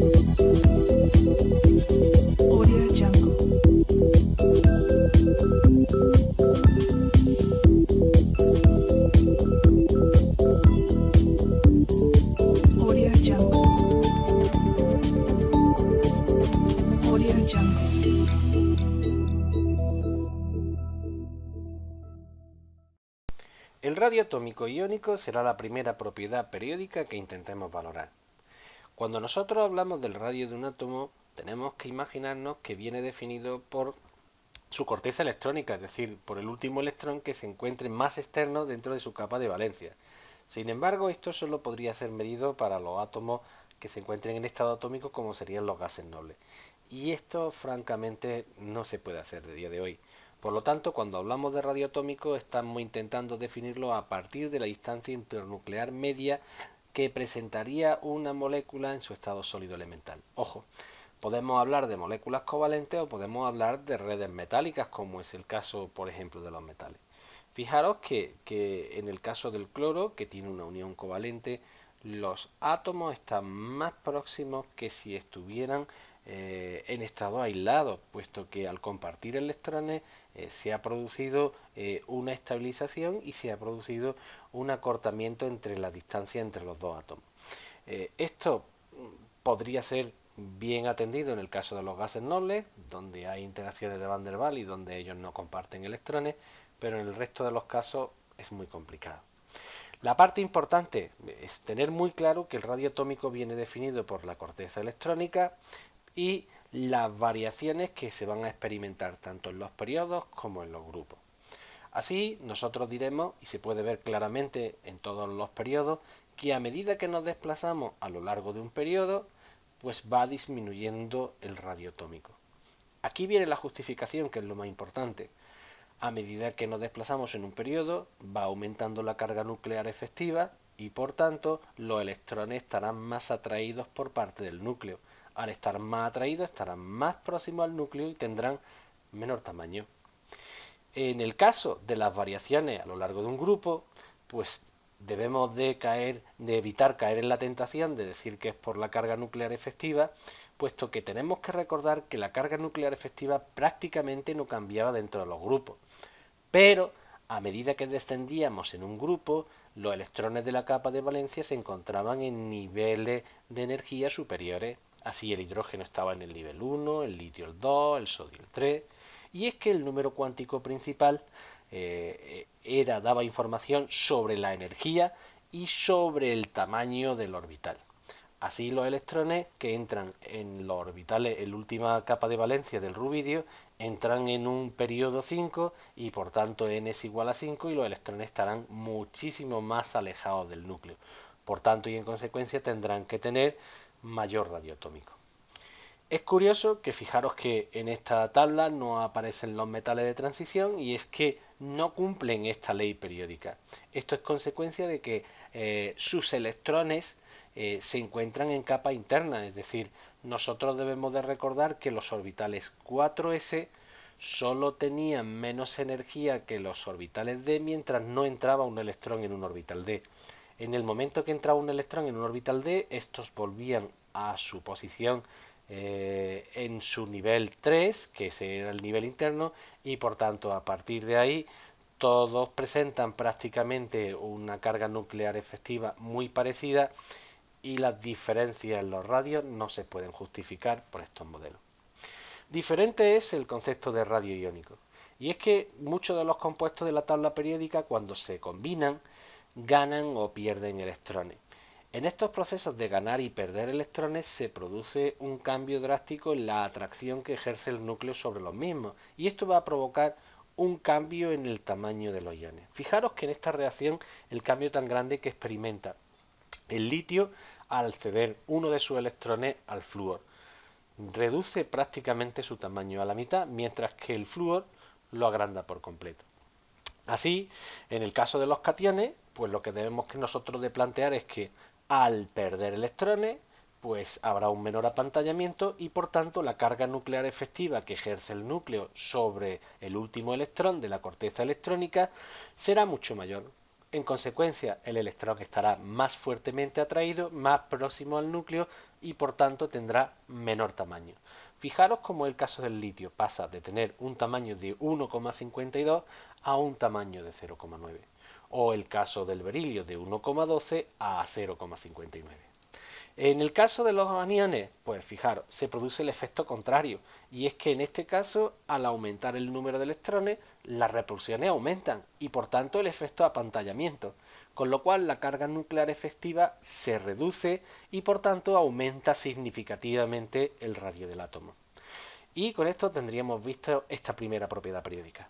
Audio Jungle. Audio Jungle. Audio Jungle. El radio atómico iónico será la primera propiedad periódica que intentemos valorar. Cuando nosotros hablamos del radio de un átomo, tenemos que imaginarnos que viene definido por su corteza electrónica, es decir, por el último electrón que se encuentre más externo dentro de su capa de valencia. Sin embargo, esto solo podría ser medido para los átomos que se encuentren en estado atómico, como serían los gases nobles. Y esto, francamente, no se puede hacer de día de hoy. Por lo tanto, cuando hablamos de radio atómico, estamos intentando definirlo a partir de la distancia internuclear media que presentaría una molécula en su estado sólido elemental. Ojo, podemos hablar de moléculas covalentes o podemos hablar de redes metálicas, como es el caso, por ejemplo, de los metales. Fijaros que en el caso del cloro, que tiene una unión covalente, los átomos están más próximos que si estuvieran en estado aislado, puesto que al compartir electrones se ha producido una estabilización y se ha producido un acortamiento entre la distancia entre los dos átomos. Esto podría ser bien atendido en el caso de los gases nobles, donde hay interacciones de Van der Waals y donde ellos no comparten electrones, pero en el resto de los casos es muy complicado. La parte importante es tener muy claro que el radio atómico viene definido por la corteza electrónica y las variaciones que se van a experimentar tanto en los periodos como en los grupos. Así, nosotros diremos, y se puede ver claramente en todos los periodos, que a medida que nos desplazamos a lo largo de un periodo, pues va disminuyendo el radio atómico. Aquí viene la justificación, que es lo más importante. A medida que nos desplazamos en un periodo, va aumentando la carga nuclear efectiva y por tanto los electrones estarán más atraídos por parte del núcleo. Al estar más atraídos, estarán más próximos al núcleo y tendrán menor tamaño. En el caso de las variaciones a lo largo de un grupo, pues debemos de evitar caer en la tentación de decir que es por la carga nuclear efectiva, puesto que tenemos que recordar que la carga nuclear efectiva prácticamente no cambiaba dentro de los grupos. Pero a medida que descendíamos en un grupo, los electrones de la capa de valencia se encontraban en niveles de energía superiores. Así el hidrógeno estaba en el nivel 1, el litio el 2, el sodio el 3. Y es que el número cuántico principal daba información sobre la energía y sobre el tamaño del orbital. Así los electrones que entran en los orbitales, en la última capa de valencia del rubidio, entran en un periodo 5 y por tanto n es igual a 5 y los electrones estarán muchísimo más alejados del núcleo. Por tanto y en consecuencia tendrán que tener mayor radio atómico. Es curioso que fijaros que en esta tabla no aparecen los metales de transición y es que no cumplen esta ley periódica. Esto es consecuencia de que sus electrones se encuentran en capa interna, es decir, nosotros debemos de recordar que los orbitales 4s solo tenían menos energía que los orbitales d mientras no entraba un electrón en un orbital d. En el momento que entraba un electrón en un orbital d, estos volvían a su posición en su nivel 3, que ese era el nivel interno, y por tanto a partir de ahí todos presentan prácticamente una carga nuclear efectiva muy parecida y las diferencias en los radios no se pueden justificar por estos modelos. Diferente es el concepto de radio iónico, y es que muchos de los compuestos de la tabla periódica cuando se combinan ganan o pierden electrones. En estos procesos de ganar y perder electrones se produce un cambio drástico en la atracción que ejerce el núcleo sobre los mismos y esto va a provocar un cambio en el tamaño de los iones. Fijaros que en esta reacción el cambio tan grande que experimenta el litio al ceder uno de sus electrones al flúor reduce prácticamente su tamaño a la mitad, mientras que el flúor lo agranda por completo. Así, en el caso de los cationes, pues lo que debemos que nosotros de plantear es que al perder electrones, pues habrá un menor apantallamiento y por tanto la carga nuclear efectiva que ejerce el núcleo sobre el último electrón de la corteza electrónica será mucho mayor. En consecuencia, el electrón estará más fuertemente atraído, más próximo al núcleo y por tanto tendrá menor tamaño. Fijaros cómo el caso del litio pasa de tener un tamaño de 1,52 a un tamaño de 0,9. O el caso del berilio de 1,12 a 0,59. En el caso de los aniones, pues fijaros, se produce el efecto contrario, y es que en este caso, al aumentar el número de electrones, las repulsiones aumentan y por tanto el efecto apantallamiento, con lo cual la carga nuclear efectiva se reduce y por tanto aumenta significativamente el radio del átomo. Y con esto tendríamos visto esta primera propiedad periódica.